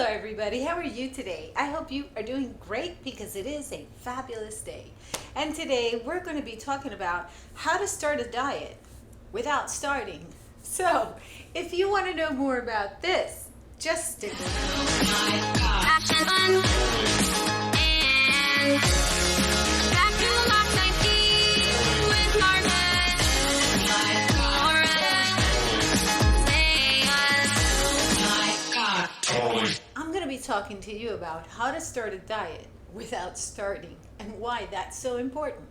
Hello everybody, how are you today? I hope you are doing great because it is a fabulous day. And today we're going to be talking about how to start a diet without starting. So, if you want to know more about this, just stick around. Action fun and back to Lock 19 with Marta. I'm going to be talking to you about how to start a diet without starting and why that's so important.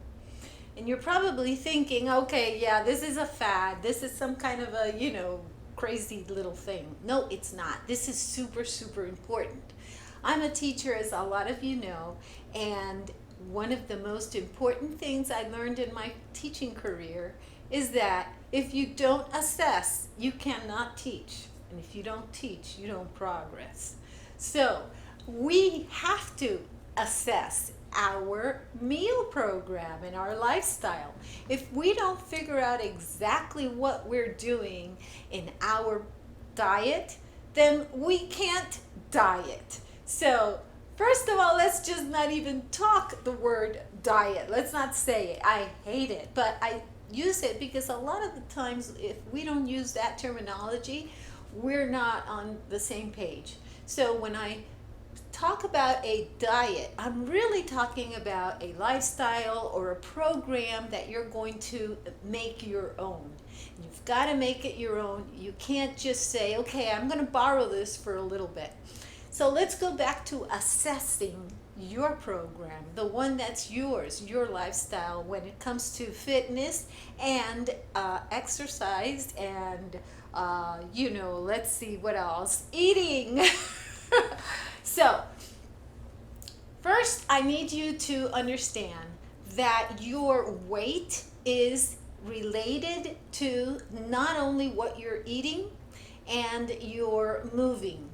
And you're probably thinking, okay, yeah, this is a fad. This is some kind of a, crazy little thing. No, it's not. This is super, super important. I'm a teacher, as a lot of you know, and one of the most important things I learned in my teaching career is that if you don't assess, you cannot teach. And if you don't teach, you don't progress. So we have to assess our meal program and our lifestyle. If we don't figure out exactly what we're doing in our diet, then we can't diet. So first of all, let's just not even talk the word diet. Let's not say it. I hate it, but I use it because a lot of the times if we don't use that terminology, we're not on the same page. So when I talk about a diet, I'm really talking about a lifestyle or a program that you're going to make your own. You've got to make it your own. You can't just say, okay, I'm going to borrow this for a little bit. So let's go back to assessing your program, the one that's yours, your lifestyle when it comes to fitness and exercise and let's see what else, eating. So first I need you to understand that your weight is related to not only what you're eating and your moving.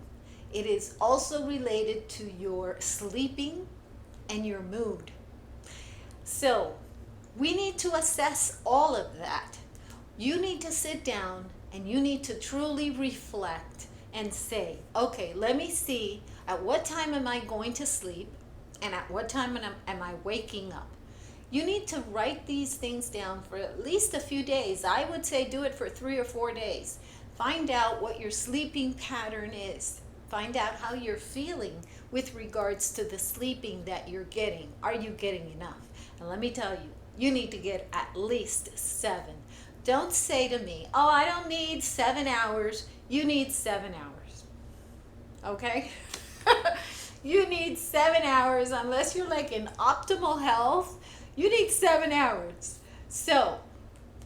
It is also related to your sleeping and your mood. So we need to assess all of that. You need to sit down and you need to truly reflect and say, okay, let me see at what time am I going to sleep and at what time am I waking up. You need to write these things down for at least a few days. I would say do it for 3 or 4 days. Find out what your sleeping pattern is. Find out how you're feeling with regards to the sleeping that you're getting. Are you getting enough? And let me tell you, you need to get at least 7. Don't say to me, oh, I don't need 7 hours. You need 7 hours. Okay? You need 7 hours unless you're like in optimal health. You need 7 hours. So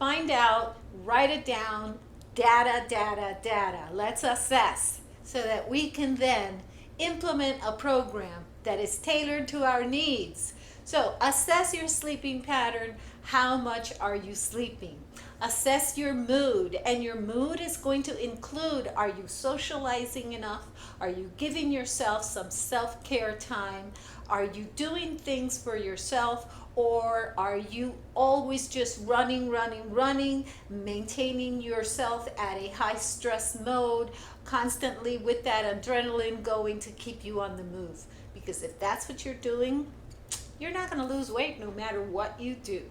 find out, write it down, data. Let's assess so that we can then implement a program that is tailored to our needs. So assess your sleeping pattern. How much are you sleeping? Assess your mood, and your mood is going to include, are you socializing enough? Are you giving yourself some self-care time? Are you doing things for yourself? Or are you always just running, maintaining yourself at a high stress mode, constantly with that adrenaline going to keep you on the move? Because if that's what you're doing, you're not going to lose weight no matter what you do.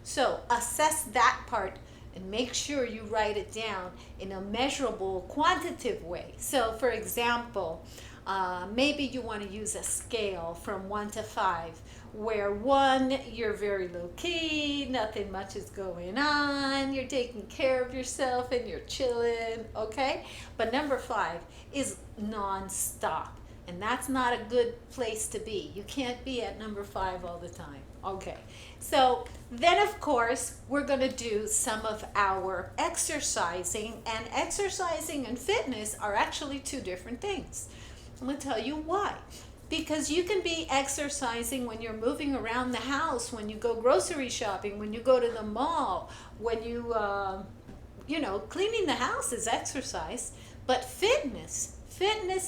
So assess that part and make sure you write it down in a measurable, quantitative way. So for example, maybe you want to use a scale from 1 to 5, where 1, you're very low key, nothing much is going on, you're taking care of yourself and you're chilling, okay? But number 5 is non-stop. And that's not a good place to be. You can't be at number 5 all the time. Okay. So then, of course, we're going to do some of our exercising. And exercising and fitness are actually 2 different things. I'm going to tell you why. Because you can be exercising when you're moving around the house, when you go grocery shopping, when you go to the mall, when you, cleaning the house is exercise. But fitness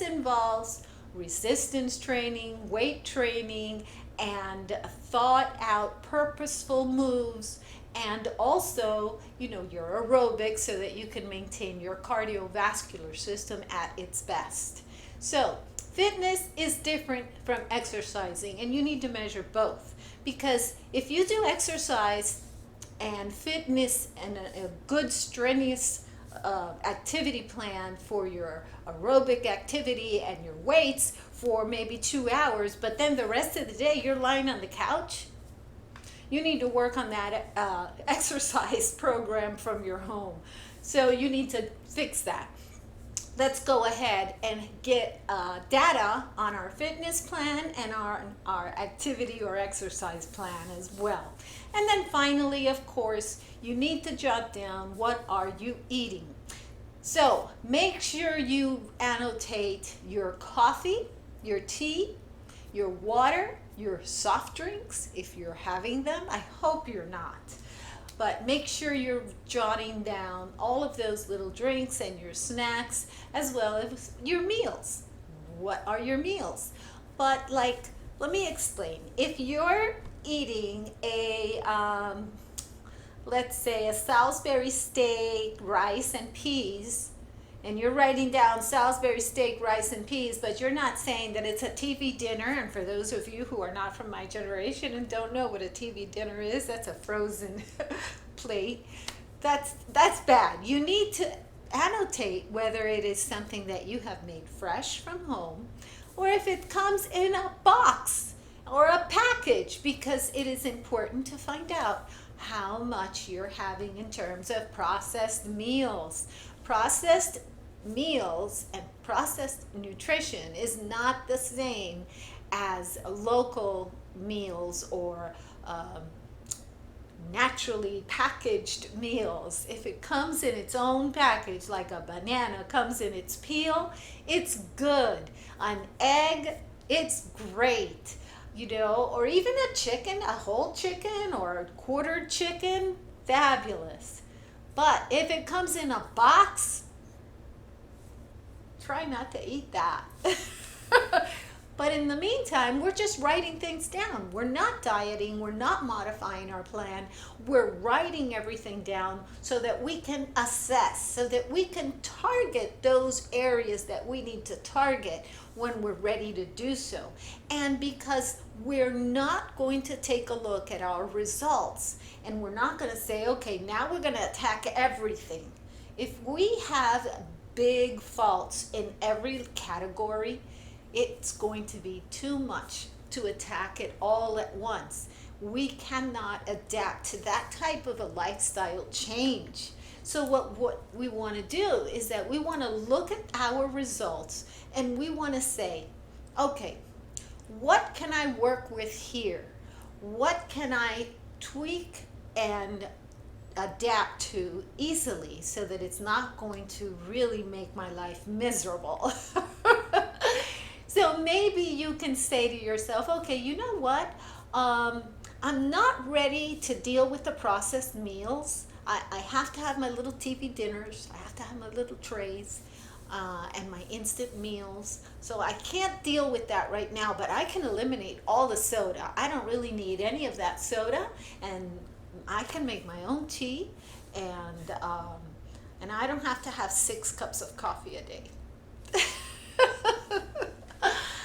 involves resistance training, weight training, and thought out purposeful moves, and also your aerobics so that you can maintain your cardiovascular system at its best. So Fitness is different from exercising, and you need to measure both. Because if you do exercise and fitness and a good strenuous activity plan for your aerobic activity and your weights for maybe 2 hours, but then the rest of the day you're lying on the couch, you need to work on that exercise program from your home. So you need to fix that. Let's go ahead and get data on our fitness plan and our activity or exercise plan as well. And then finally, of course, you need to jot down what are you eating. So make sure you annotate your coffee, your tea, your water, your soft drinks, if you're having them. I hope you're not. But make sure you're jotting down all of those little drinks and your snacks as well as your meals. What are your meals? But let me explain. If you're eating let's say a Salisbury steak, rice and peas, and you're writing down Salisbury steak, rice and peas, but you're not saying that it's a TV dinner. And for those of you who are not from my generation and don't know what a TV dinner is, that's a frozen plate. That's bad. You need to annotate whether it is something that you have made fresh from home or if it comes in a box or a package, because it is important to find out how much you're having in terms of processed meals. Processed meals and processed nutrition is not the same as local meals or naturally packaged meals. If it comes in its own package, like a banana comes in its peel, it's good. An egg, it's great. Or even a chicken, a whole chicken or a quartered chicken, fabulous. But if it comes in a box, try not to eat that. But in the meantime, we're just writing things down. We're not dieting. We're not modifying our plan. We're writing everything down so that we can assess, so that we can target those areas that we need to target when we're ready to do so. And because we're not going to take a look at our results and we're not going to say, okay, now we're going to attack everything. If we have big faults in every category, it's going to be too much to attack it all at once. We cannot adapt to that type of a lifestyle change. So what we want to do is that we want to look at our results and we want to say, okay, what can I work with here? What can I tweak and adapt to easily so that it's not going to really make my life miserable? So maybe you can say to yourself, okay, you know what? I'm not ready to deal with the processed meals. I have to have my little TV dinners. I have to have my little trays and my instant meals. So I can't deal with that right now, but I can eliminate all the soda. I don't really need any of that soda, and I can make my own tea, and I don't have to have 6 cups of coffee a day.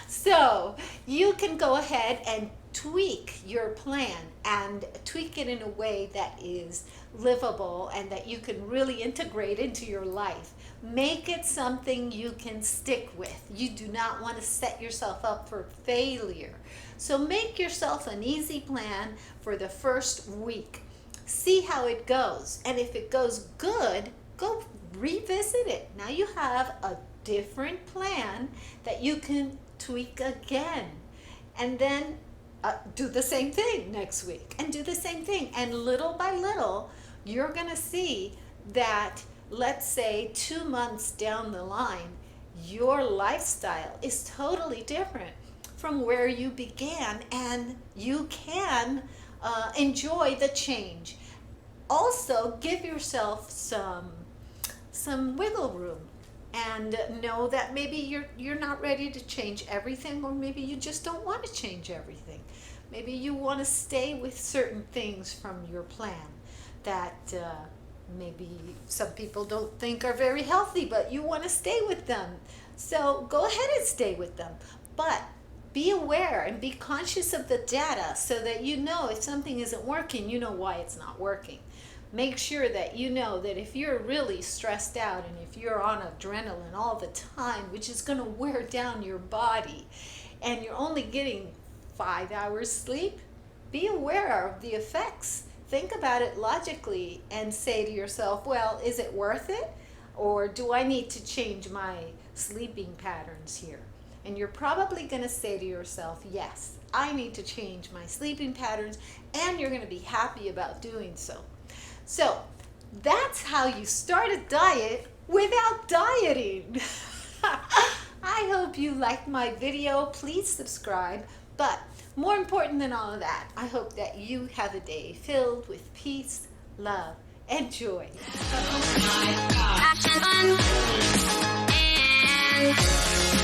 So you can go ahead and tweak your plan and tweak it in a way that is livable and that you can really integrate into your life. Make it something you can stick with. You do not want to set yourself up for failure. So make yourself an easy plan for the first week. See how it goes. And if it goes good, go revisit it. Now you have a different plan that you can tweak again. And then do the same thing next week and do the same thing. And little by little, you're going to see that, let's say 2 months down the line, your lifestyle is totally different from where you began, and you can enjoy the change. Also, give yourself some wiggle room, and know that maybe you're not ready to change everything, or maybe you just don't want to change everything. Maybe you want to stay with certain things from your plan that maybe some people don't think are very healthy, but you want to stay with them. So go ahead and stay with them. But be aware and be conscious of the data so that you know if something isn't working, you know why it's not working. Make sure that you know that if you're really stressed out and if you're on adrenaline all the time, which is going to wear down your body, and you're only getting 5 hours sleep, be aware of the effects. Think about it logically and say to yourself, well, is it worth it? Or do I need to change my sleeping patterns here? And you're probably going to say to yourself, yes, I need to change my sleeping patterns, and you're going to be happy about doing so. So that's how you start a diet without dieting. I hope you liked my video. Please subscribe. But more important than all of that, I hope that you have a day filled with peace, love, and joy. Action, fun, and